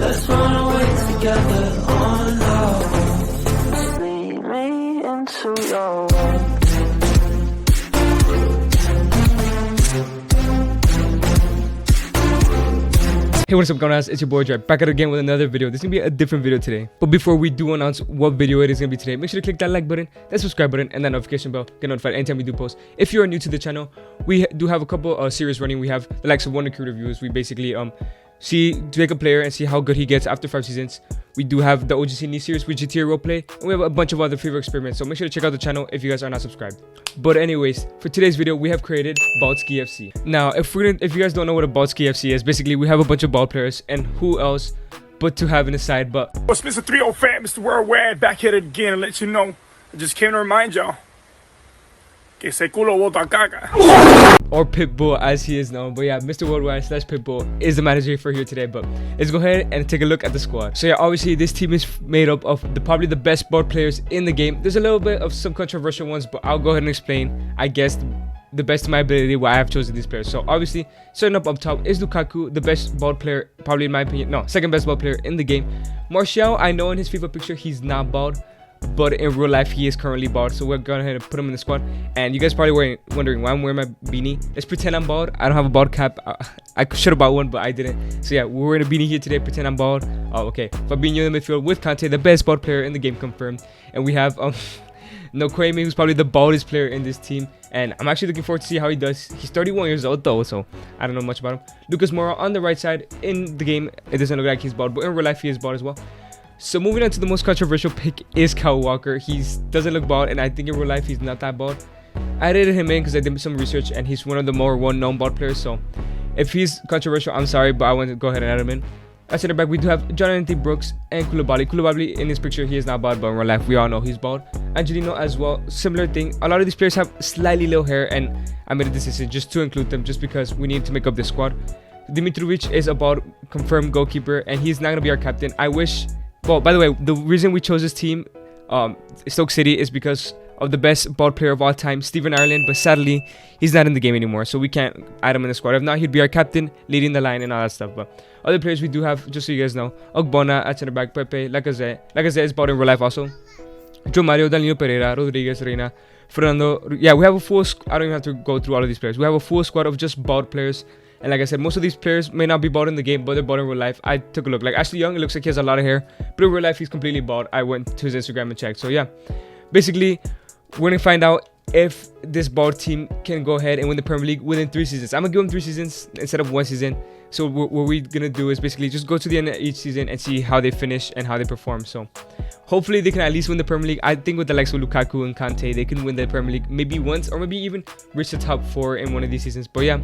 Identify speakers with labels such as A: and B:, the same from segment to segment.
A: Let's run away together on love. Lead me into your world.
B: Hey, what's up, camaradas? It's your boy Dre, back at it again with another video. This is gonna be a different video today. But before we do announce what video it is gonna be today, make sure to click that like button, that subscribe button, and that notification bell. Get notified anytime we do post. If you are new to the channel, we do have a couple series running. We have the likes of Wonder Crew reviews. We basically take a player and see how good he gets after 5 seasons. We do have the OGC Knee series with GTA roleplay, and we have a bunch of other FIFA experiments. So make sure to check out the channel if you guys are not subscribed. But anyways, for today's video, we have created Baldski FC. Now, if you guys don't know what a Baldski FC is, basically we have a bunch of ball players, and who else but to have in the side. But
C: what's Mr. 305, Mr. Worldwide, back at it again and let you know. I just came to remind y'all. Que se culo bota caca.
B: Or Pitbull as he is known. But yeah, Mr. Worldwide / Pitbull is the manager for here today. But let's go ahead and take a look at the squad. So yeah, obviously this team is made up of probably the best ball players in the game. There's a little bit of some controversial ones, but I'll go ahead and explain, I guess, the best of my ability why I have chosen these players. So obviously, starting up top is Lukaku, the best ball player, probably in my opinion. No, second best ball player in the game. Martial, I know in his FIFA picture he's not bald, but in real life he is currently bald, so we're going ahead and put him in the squad. And you guys probably wondering why I'm wearing my beanie. Let's pretend I'm bald. I don't have a bald cap. I should have bought one, but I didn't. So yeah, we're wearing a beanie here today. Pretend I'm bald. Oh, okay. Fabinho in the midfield with Kante, the best bald player in the game, confirmed. And we have Nokwame, who's probably the baldest player in this team, and I'm actually looking forward to see how he does. He's 31 years old though, so I don't know much about him. Lucas Moura on the right side. In the game, it doesn't look like he's bald, but in real life he is bald as well. So moving on to the most controversial pick is Kyle Walker. He doesn't look bald, and I think in real life he's not that bald. I rated him in because I did some research, and he's one of the more well-known bald players. So if he's controversial, I'm sorry, but I want to go ahead and add him in. At center back, we do have Jonathan Brooks and Koulibaly. Koulibaly in his picture, he is not bald, but in real life, we all know he's bald. Angelino as well, similar thing. A lot of these players have slightly low hair, and I made a decision just to include them, just because we need to make up this squad. Dimitrovic is a bald confirmed goalkeeper, and he's not going to be our captain. I wish. Well, by the way, the reason we chose this team, Stoke City, is because of the best ball player of all time, Stephen Ireland, but sadly, he's not in the game anymore, so we can't add him in the squad. If not, he'd be our captain, leading the line and all that stuff. But other players we do have, just so you guys know, Ogbonna at center back, Pepe, Lacazette. Lacazette is bald in real life also. Joe Mario, Danilo Pereira, Rodriguez, Reina, Fernando. Yeah, we have a full I don't even have to go through all of these players. We have a full squad of just bald players. And like I said, most of these players may not be bald in the game, but they're bald in real life. I took a look. Like Ashley Young, it looks like he has a lot of hair, but in real life, he's completely bald. I went to his Instagram and checked. So yeah, basically, we're going to find out if this bald team can go ahead and win the Premier League within 3 seasons. I'm going to give them 3 seasons instead of 1 season. So what we're going to do is basically just go to the end of each season and see how they finish and how they perform. So hopefully they can at least win the Premier League. I think with the likes of Lukaku and Kante, they can win the Premier League maybe once, or maybe even reach the top 4 in one of these seasons. But yeah,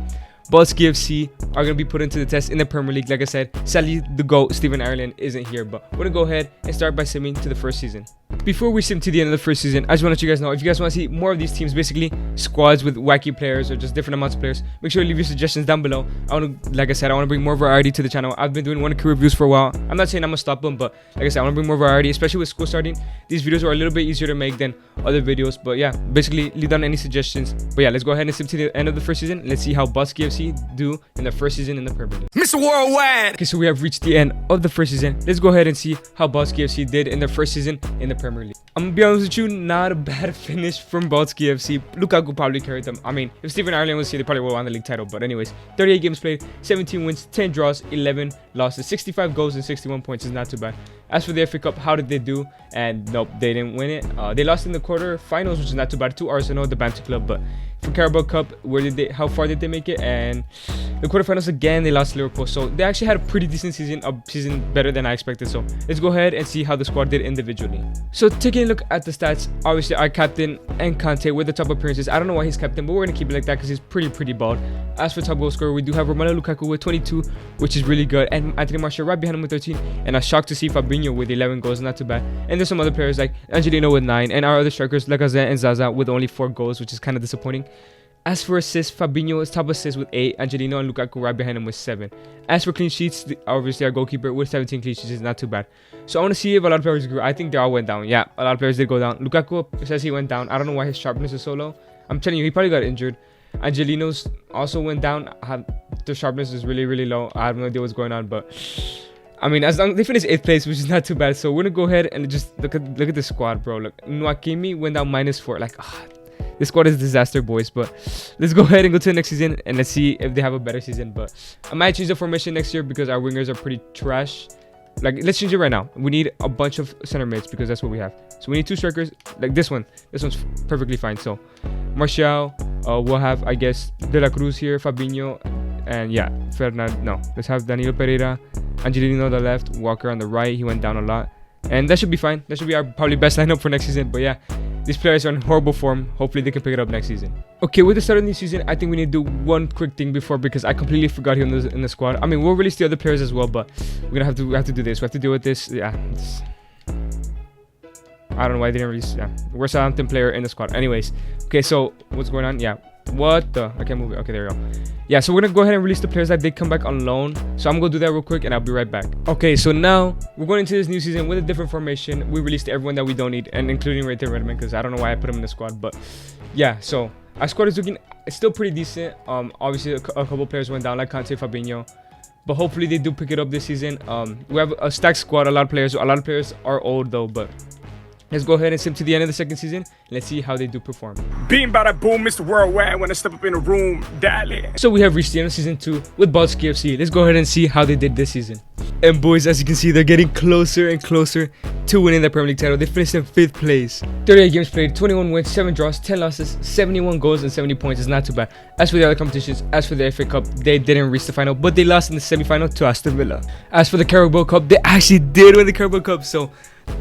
B: Baldski FC are going to be put into the test in the Premier League. Like I said, sadly, the GOAT, Stephen Ireland, isn't here. But we're going to go ahead and start by simming to the first season. Before we sim to the end of the first season, I just want to let you guys know, if you guys want to see more of these teams, basically squads with wacky players or just different amounts of players, make sure to leave your suggestions down below. Like I said, I want to bring more variety to the channel. I've been doing Wonder Crew reviews for a while. I'm not saying I'm going to stop them, but like I said, I want to bring more variety, especially with school starting. These videos are a little bit easier to make than other videos. But yeah, basically leave down any suggestions. But yeah, let's go ahead and sim to the end of the first season. Let's see how Baldski FC do in the first season in the Premier League.
C: Mr. Worldwide!
B: Okay, so we have reached the end of the first season. Let's go ahead and see how Baldski FC did in their first season in the Premier League. I'm gonna be honest with you, not a bad finish from Baldski FC. Lukaku probably carried them. I mean, if Stephen Ireland was here, they probably would have won the league title. But anyways, 38 games played, 17 wins, 10 draws, 11 losses, 65 goals and 61 points is not too bad. As for the FA Cup, how did they do? And nope, they didn't win it. They lost in the quarter-finals, which is not too bad, to Arsenal, the Banter Club. But for Carabao Cup, how far did they make it? And the quarterfinals again, they lost to Liverpool. So they actually had a pretty decent season, a season better than I expected. So let's go ahead and see how the squad did individually. So taking a look at the stats, obviously our captain and Kante with the top appearances. I don't know why he's captain, but we're gonna keep it like that because he's pretty bald. As for top goal scorer, we do have Romelu Lukaku with 22, which is really good, and Anthony Martial right behind him with 13. And I'm shocked to see Fabinho with 11 goals, not too bad. And there's some other players like Angelino with 9, and our other strikers Lacazette and Zaza with only 4 goals, which is kind of disappointing. As for assists, Fabinho is top assist with 8, Angelino and Lukaku right behind him with 7. As for clean sheets, obviously our goalkeeper with 17 clean sheets is not too bad. So I want to see if a lot of players grew. I think they all went down. Yeah, a lot of players did go down. Lukaku says he went down. I don't know why his sharpness is so low. I'm telling you, he probably got injured. Angelino's also went down. The sharpness is really low. I have no idea what's going on, but I mean, as long as they finish 8th place, which is not too bad. So we're gonna go ahead and just look at the squad, bro. Look, Nwakimi went down -4. Like, this squad is a disaster, boys. But let's go ahead and go to the next season and let's see if they have a better season. But I might change the formation next year because our wingers are pretty trash. Like, let's change it right now. We need a bunch of center mids because that's what we have. So we need 2 strikers. Like this one. This one's perfectly fine. So Martial, we'll have, I guess, De La Cruz here, Fabinho, and yeah, Fernand. No, let's have Danilo Pereira, Angelino on the left, Walker on the right. He went down a lot, and that should be fine. That should be our probably best lineup for next season. But yeah, these players are in horrible form. Hopefully they can pick it up next season. Okay, with the start of the new season, I think we need to do one quick thing before, because I completely forgot him in the squad. I mean, we'll release the other players as well, but we're gonna have to do this. We have to deal with this. Yeah, I don't know why they didn't release. Yeah, we're Southampton player in the squad. Anyways, okay, so what's going on? Yeah, what the? I can't move it. Okay, there we go. Yeah, so we're gonna go ahead and release the players that did come back on loan. So I'm gonna do that real quick and I'll be right back. Okay, so now we're going into this new season with a different formation. We released everyone that we don't need, and including Redmond, because I don't know why I put him in the squad. But yeah, so our squad is looking, it's still pretty decent. Obviously a couple players went down, like Conte, Fabinho, but hopefully they do pick it up this season. We have a stacked squad. A lot of players are old though, but let's go ahead and sim to the end of the second season. Let's see how they do perform.
C: Being bada boom, Mr. Worldwide, when I step up in the room, dale.
B: So we have reached the end of season 2 with Balski FC. Let's go ahead and see how they did this season. And boys, as you can see, they're getting closer and closer to winning the Premier League title. They finished in 5th place. 38 games played, 21 wins, 7 draws, 10 losses, 71 goals, and 70 points. Is not too bad. As for the other competitions, as for the FA Cup, they didn't reach the final, but they lost in the semi-final to Aston Villa. As for the Carabao Cup, they actually did win the Carabao Cup. So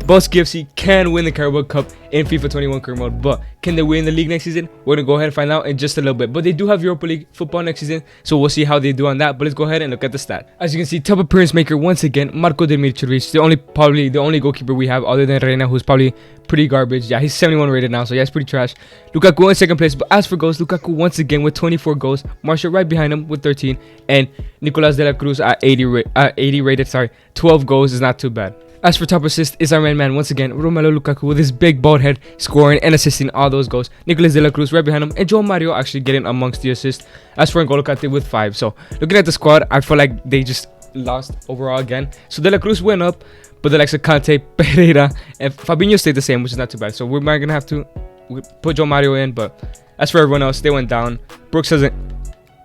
B: Balski FC can win the Carabao Cup in FIFA 21 career mode, but can they win the league next season? We're gonna go ahead and find out in just a little bit. But they do have Europa League football next season, so we'll see how they do on that. But let's go ahead and look at the stat. As you can see, top appearance maker once again, Marko Demircevic, probably the only goalkeeper we have other than Reina, who's probably pretty garbage. Yeah, he's 71 rated now, so yeah, it's pretty trash. Lukaku in 2nd place, but as for goals, Lukaku once again with 24 goals, Martial right behind him with 13, and Nicolas de la Cruz at 80 rated. 12 goals is not too bad. As for top assist, is our main man once again, Romelu Lukaku, with his big bald head, scoring and assisting all those goals. Nicolas de la Cruz right behind him, and João Mario actually getting amongst the assists. As for N'Golo Kante with 5. So looking at the squad, I feel like they just lost overall again. So de la Cruz went up, but the likes of Kante, Pereira, and Fabinho stayed the same, which is not too bad. So we're gonna have to put João Mario in, but as for everyone else, they went down. Brooks hasn't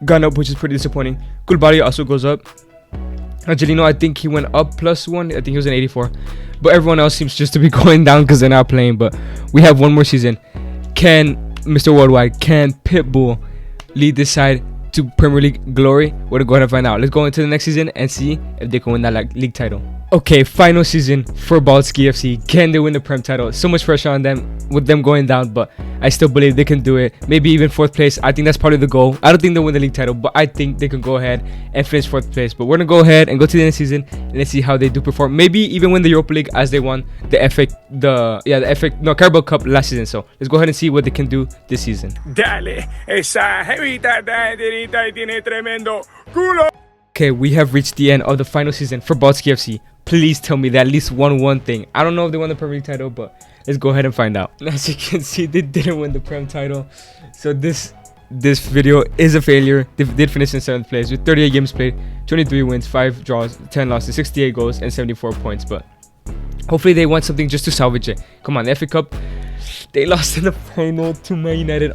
B: gone up, which is pretty disappointing. Koulibaly also goes up. Angelino, I think he went up +1. I think he was an 84. But everyone else seems just to be going down because they're not playing. But we have one more season. Can Mr. Worldwide, can Pitbull lead this side to Premier League glory? We're going to go ahead and find out. Let's go into the next season and see if they can win that league title. Okay, final season for Balski FC. Can they win the Prem title? So much pressure on them with them going down, but I still believe they can do it. Maybe even 4th place. I think that's probably the goal. I don't think they'll win the league title, but I think they can go ahead and finish 4th place. But we're going to go ahead and go to the next season and let's see how they do perform. Maybe even win the Europa League as they won the Carabao Cup last season. So let's go ahead and see what they can do this season.
C: Dale, esa jevita tiene tremendo culo.
B: Okay, we have reached the end of the final season for Balski FC. Please tell me they at least won one thing. I don't know if they won the Premier League title, but let's go ahead and find out. As you can see, they didn't win the Prem title. So this video is a failure. They did finish in 7th place with 38 games played, 23 wins, 5 draws, 10 losses, 68 goals, and 74 points. But hopefully they want something just to salvage it. Come on, the FA Cup, they lost in the final to Man United.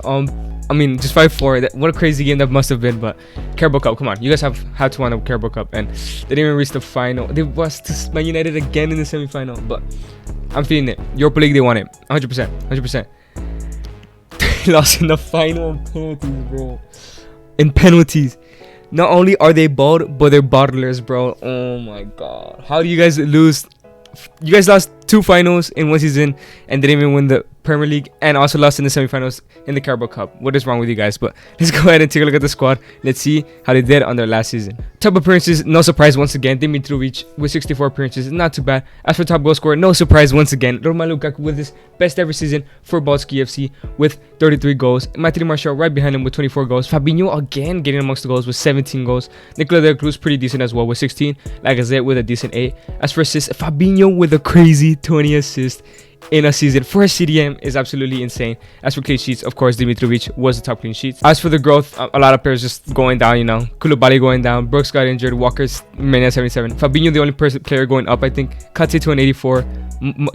B: I mean, just 5-4. What a crazy game that must have been. But Carabao Cup, come on, you guys had to win the Carabao Cup, and they didn't even reach the final. They lost to Man United again in the semi-final. But I'm feeling it. Europa League, they won it, 100%. They lost in the final in penalties, bro. In penalties. Not only are they bald, but they're bottlers, bro. Oh my god, how do you guys lose? You guys lost 2 finals in one season and didn't even win the Premier League, and also lost in the semi-finals in the Carabao Cup. What is wrong with you guys? But let's go ahead and take a look at the squad. Let's see how they did on their last season. Top appearances, no surprise once again. Dimitrovic with 64 appearances, not too bad. As for top goal scorer, no surprise once again. Romelu Lukaku with his best ever season for Balski FC with 33 goals. Matthew Martial right behind him with 24 goals. Fabinho again getting amongst the goals with 17 goals. Nicolas de la Cruz pretty decent as well with 16. Lacazette with a decent 8. As for assists, Fabinho with a crazy 20 assists in a season for a CDM is absolutely insane. As for clean sheets, of course, Dimitrovic was the top clean sheets. As for the growth, a lot of players just going down, you know. Koulibaly going down, Brooks got injured, Walker's remaining at 77. Fabinho, the only player going up, I think. Kante to an 84.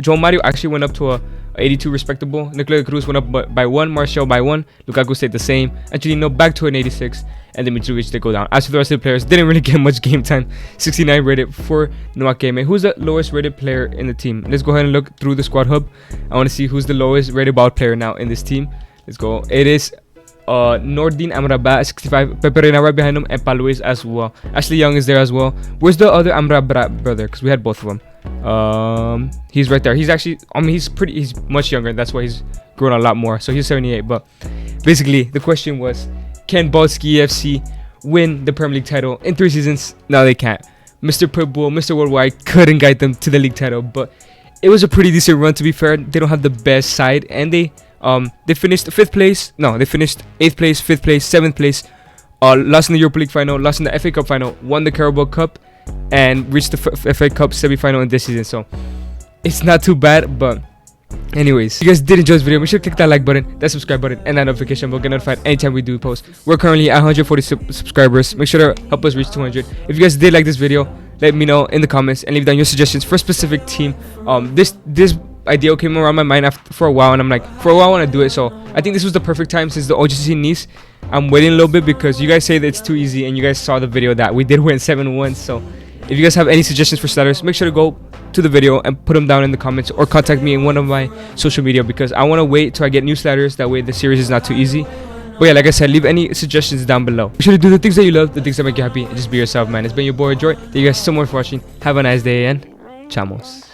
B: João Mario actually went up to a 82 respectable. Nicolas Cruz went up by 1, Martial by 1, Lukaku stayed the same, Angelino back to an 86, and then Mitrovic did go down. As for the rest of the players, didn't really get much game time. 69 rated for Nwakeme. Who's the lowest rated player in the team? Let's go ahead and look through the squad hub. I want to see who's the lowest rated ball player now in this team. Let's go. It is Nordin Amrabat 65, Pepe Reina right behind him, and Paluis as well. Ashley Young is there as well. Where's the other Amrabat brother? Because we had both of them. He's right there. He's actually, I mean, he's much younger. That's why he's grown a lot more. So he's 78. But basically, the question was, can Balski FC win the Premier League title in 3 seasons? No, they can't. Mr. Pitbull, Mr. Worldwide couldn't guide them to the league title, but it was a pretty decent run, to be fair. They don't have the best side, and they finished 5th place. No, they finished 8th place, 5th place, 7th place. Lost in the Europa League final, lost in the FA Cup final, won the Carabao Cup, and reached the FA Cup semi-final in this season. So it's not too bad. But anyways, if you guys did enjoy this video, make sure to click that like button, that subscribe button, and that notification bell. Get notified anytime we do post. We're currently at 140 subscribers. Make sure to help us reach 200. If you guys did like this video, let me know in the comments and leave down your suggestions for a specific team. This idea came around my mind for a while, and I'm like, for a while I want to do it. So I think this was the perfect time, since the OGC Nice. I'm waiting a little bit because you guys say that it's too easy, and you guys saw the video that we did win 7-1. So if you guys have any suggestions for starters, make sure to go to the video and put them down in the comments, or contact me in one of my social media, because I want to wait till I get new starters. That way the series is not too easy. But yeah, like I said, leave any suggestions down below. Make sure to do the things that you love, the things that make you happy, and just be yourself, man. It's been your boy Joy. Thank you guys so much for watching. Have a nice day, and chamos.